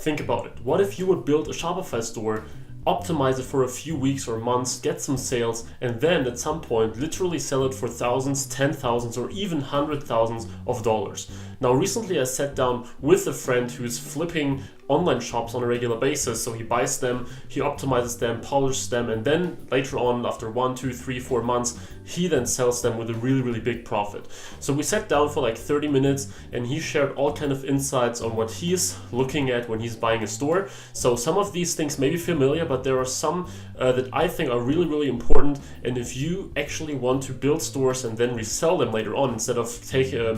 think about it. What if you would build a Shopify store, optimize it for a few weeks or months, get some sales, and then at some point literally sell it for thousands, 10,000s, or even 100,000s of dollars. Now, recently I sat down with a friend who is flipping online shops on a regular basis. So he buys them, he optimizes them, polishes them, and then later on, after 1, 2, 3, 4 months, he then sells them with a really, really big profit. So we sat down for like 30 minutes and he shared all kind of insights on what he is looking at when he's buying a store. So some of these things may be familiar, but there are some that I think are really, really important. And if you actually want to build stores and then resell them later on instead of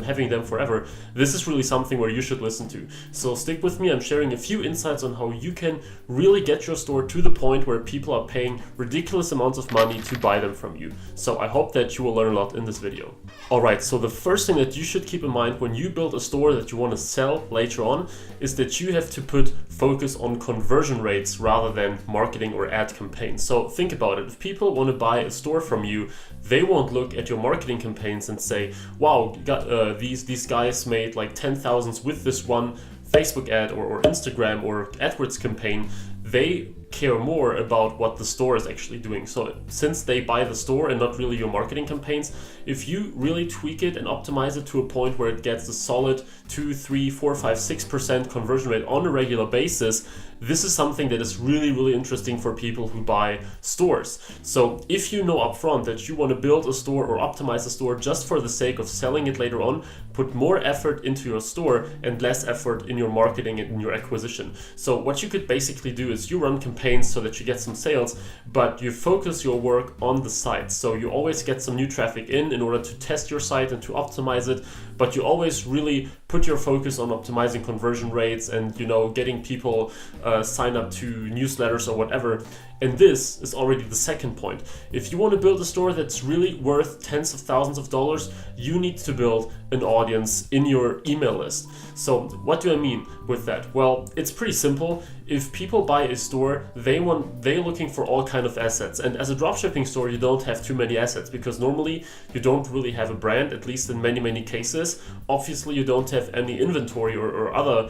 having them forever, this is really something where you should listen to. So stick with me. I'm sharing a few insights on how you can really get your store to the point where people are paying ridiculous amounts of money to buy them from you. So I hope that you will learn a lot in this video. Alright, so the first thing that you should keep in mind when you build a store that you want to sell later on is that you have to put focus on conversion rates rather than marketing or ad campaigns. So think about it. If people want to buy a store from you, they won't look at your marketing campaigns and say, wow, these guys made like 10,000s with this one Facebook ad or Instagram or AdWords campaign. They care more about what the store is actually doing. So since they buy the store and not really your marketing campaigns, if you really tweak it and optimize it to a point where it gets a solid 2, 3, 4, 5, 6% conversion rate on a regular basis, this is something that is really, really interesting for people who buy stores. So if you know upfront that you want to build a store or optimize a store just for the sake of selling it later on, put more effort into your store and less effort in your marketing and in your acquisition. So what you could basically do is you run campaigns so that you get some sales, but you focus your work on the site. So you always get some new traffic in order to test your site and to optimize it, but you always really put your focus on optimizing conversion rates and, you know, getting people sign up to newsletters or whatever. And this is already the second point. If you want to build a store that's really worth tens of thousands of dollars, you need to build an audience in your email list. So what do I mean with that? Well, it's pretty simple. If people buy a store, they're looking for all kind of assets. And as a dropshipping store, you don't have too many assets because normally you don't really have a brand, at least in many, many cases. Obviously, you don't have any inventory or other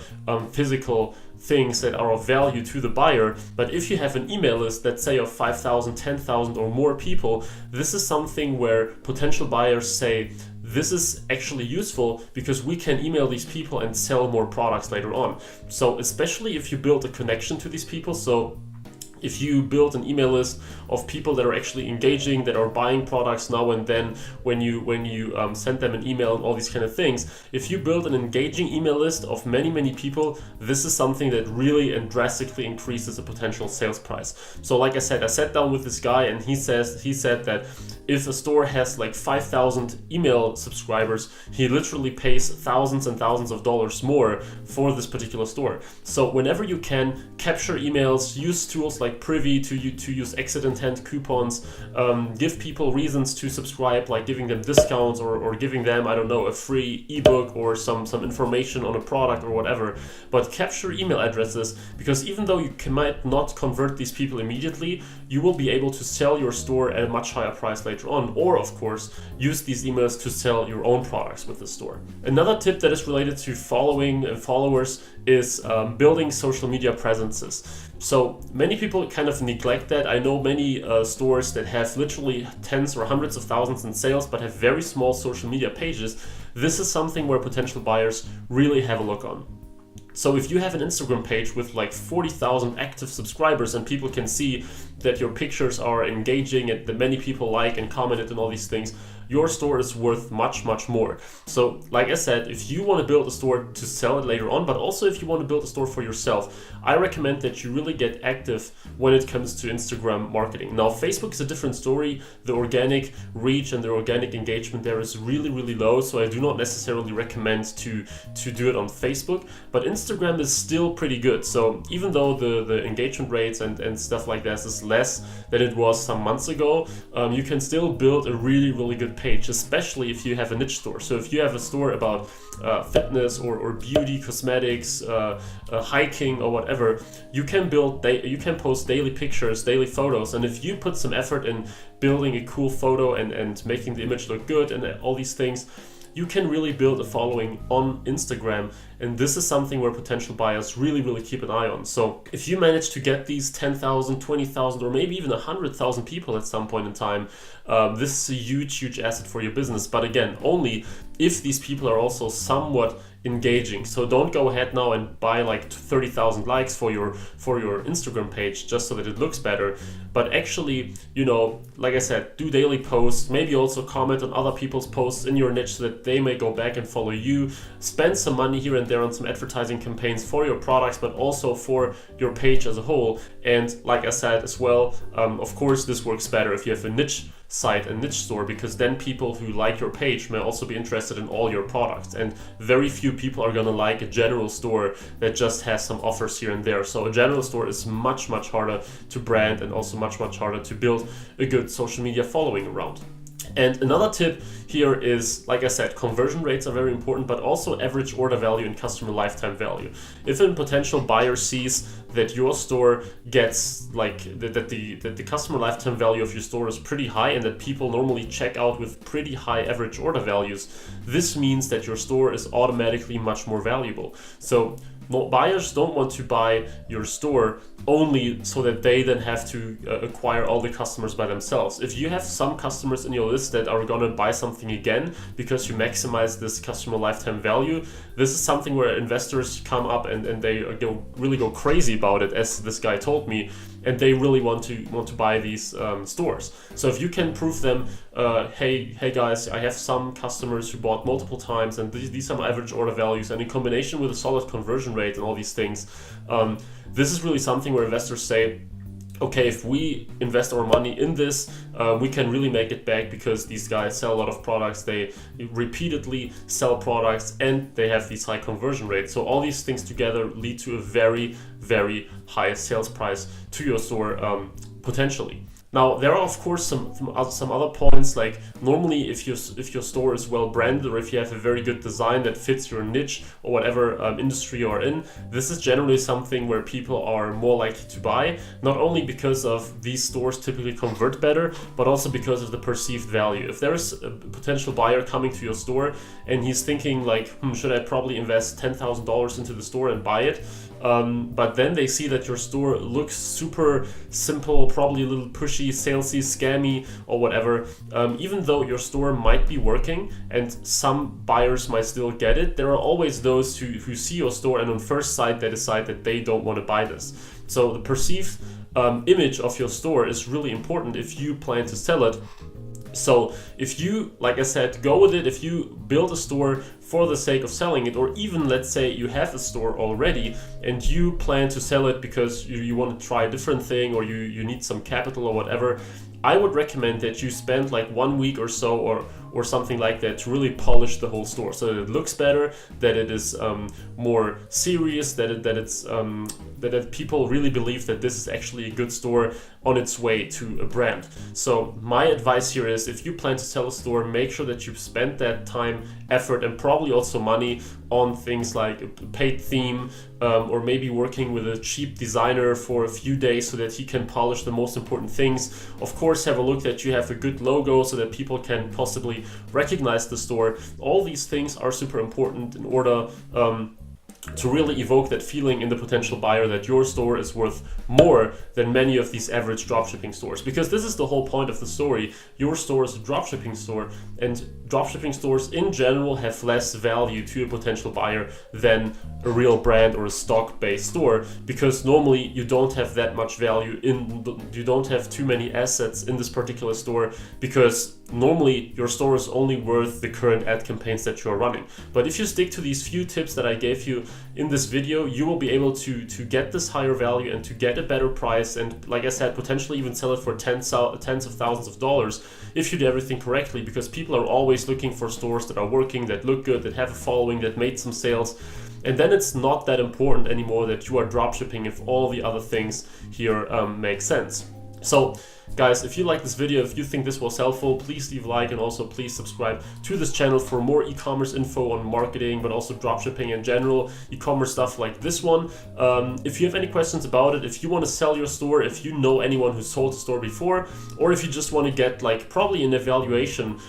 physical things that are of value to the buyer. But if you have an email list, let's say of 5,000, 10,000 or more people, this is something where potential buyers say, this is actually useful because we can email these people and sell more products later on. So especially if you build a connection to these people, so if you build an email list of people that are actually engaging, that are buying products now and then, when you send them an email and all these kind of things, if you build an engaging email list of many, many people, this is something that really and drastically increases the potential sales price. So like I said, I sat down with this guy and he said that if a store has like 5,000 email subscribers, he literally pays thousands and thousands of dollars more for this particular store. So whenever you can, capture emails, use tools like Privy to use exit intent coupons, give people reasons to subscribe, like giving them discounts or giving them, I don't know, a free ebook or some information on a product or whatever. But capture email addresses, because even though you might not convert these people immediately, you will be able to sell your store at a much higher price later on, or of course use these emails to sell your own products with the store. Another tip that is related to following and followers is building social media presences. So many people kind of neglect that. I know many stores that have literally tens or hundreds of thousands in sales but have very small social media pages. This is something where potential buyers really have a look on. So if you have an Instagram page with like 40,000 active subscribers and people can see that your pictures are engaging and that many people like and commented and all these things, your store is worth much, much more. So like I said, if you want to build a store to sell it later on, but also if you want to build a store for yourself, I recommend that you really get active when it comes to Instagram marketing. Now, Facebook is a different story. The organic reach and the organic engagement there is really, really low. So I do not necessarily recommend to do it on Facebook, but Instagram is still pretty good. So even though the engagement rates and stuff like that is less than it was some months ago, you can still build a really, really good page, especially if you have a niche store. So if you have a store about fitness or beauty, cosmetics, hiking or whatever, you can post daily pictures, daily photos, and if you put some effort in building a cool photo and making the image look good and all these things, you can really build a following on Instagram. And this is something where potential buyers really keep an eye on. So if you manage to get these 10,000, 20,000, or maybe even 100,000 people at some point in time, this is a huge asset for your business. But again, only if these people are also somewhat engaging. So don't go ahead now and buy like 30,000 likes for your Instagram page just so that it looks better. But actually, like I said, do daily posts, maybe also comment on other people's posts in your niche so that they may go back and follow you. Spend some money here and there on some advertising campaigns for your products, but also for your page as a whole. And like I said as well, of course, this works better if you have a niche site, a niche store, because then people who like your page may also be interested in all your products, and very few people are going to like a general store that just has some offers here and there. So a general store is much harder to brand, and also much harder to build a good social media following around. And another tip here is, like I said, conversion rates are very important, but also average order value and customer lifetime value. If a potential buyer sees that your store gets that the customer lifetime value of your store is pretty high, and that people normally check out with pretty high average order values, this means that your store is automatically much more valuable. So buyers don't want to buy your store only so that they then have to acquire all the customers by themselves. If you have some customers in your list that are going to buy something again because you maximize this customer lifetime value, this is something where investors come up and they really go crazy about it, as this guy told me, and they really want to buy these stores. So if you can prove them, hey guys, I have some customers who bought multiple times, and these are my average order values, and in combination with a solid conversion rate and all these things, this is really something where investors say, okay, if we invest our money in this, we can really make it back, because these guys sell a lot of products, they repeatedly sell products, and they have these high conversion rates. So all these things together lead to a very high sales price to your store, potentially. Now, there are of course some other points, like normally if your store is well branded, or if you have a very good design that fits your niche or whatever industry you're in, this is generally something where people are more likely to buy, not only because of these stores typically convert better, but also because of the perceived value. If there is a potential buyer coming to your store and he's thinking like, should I probably invest $10,000 into the store and buy it? But then they see that your store looks super simple, probably a little pushy, salesy, scammy, or whatever. Even though your store might be working and some buyers might still get it, there are always those who see your store and on first sight they decide that they don't want to buy this. So the perceived image of your store is really important if you plan to sell it. So if you, like I said, go with it, if you build a store for the sake of selling it, or even let's say you have a store already and you plan to sell it because you want to try a different thing, or you need some capital or whatever, I would recommend that you spend like 1 week or so or something like that to really polish the whole store so that it looks better, that it is more serious, that people really believe that this is actually a good store on its way to a brand. So my advice here is, if you plan to sell a store, make sure that you spend that time, effort, and probably also money on things like a paid theme, or maybe working with a cheap designer for a few days so that he can polish the most important things. Of course, have a look that you have a good logo so that people can possibly recognize the store. All these things are super important in order to really evoke that feeling in the potential buyer that your store is worth more than many of these average dropshipping stores. Because this is the whole point of the story. Your store is a dropshipping store, and dropshipping stores in general have less value to a potential buyer than a real brand or a stock-based store, because normally you don't have that much value you don't have too many assets in this particular store, because normally your store is only worth the current ad campaigns that you're running. But if you stick to these few tips that I gave you in this video, you will be able to get this higher value and to get a better price, and like I said, potentially even sell it for tens of thousands of dollars if you do everything correctly, because people are always looking for stores that are working, that look good, that have a following, that made some sales. And then it's not that important anymore that you are dropshipping if all the other things here make sense. So guys, if you like this video, if you think this was helpful, please leave a like, and also please subscribe to this channel for more e-commerce info on marketing, but also dropshipping in general, e-commerce stuff like this one. If you have any questions about it, if you want to sell your store, if you know anyone who sold a store before, or if you just want to get like probably an evaluation,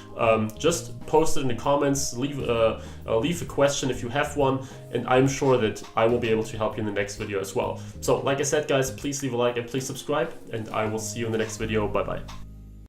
just post it in the comments, leave a question if you have one, and I'm sure that I will be able to help you in the next video as well. So like I said guys, please leave a like and please subscribe, and I will see you in the next video. Bye bye.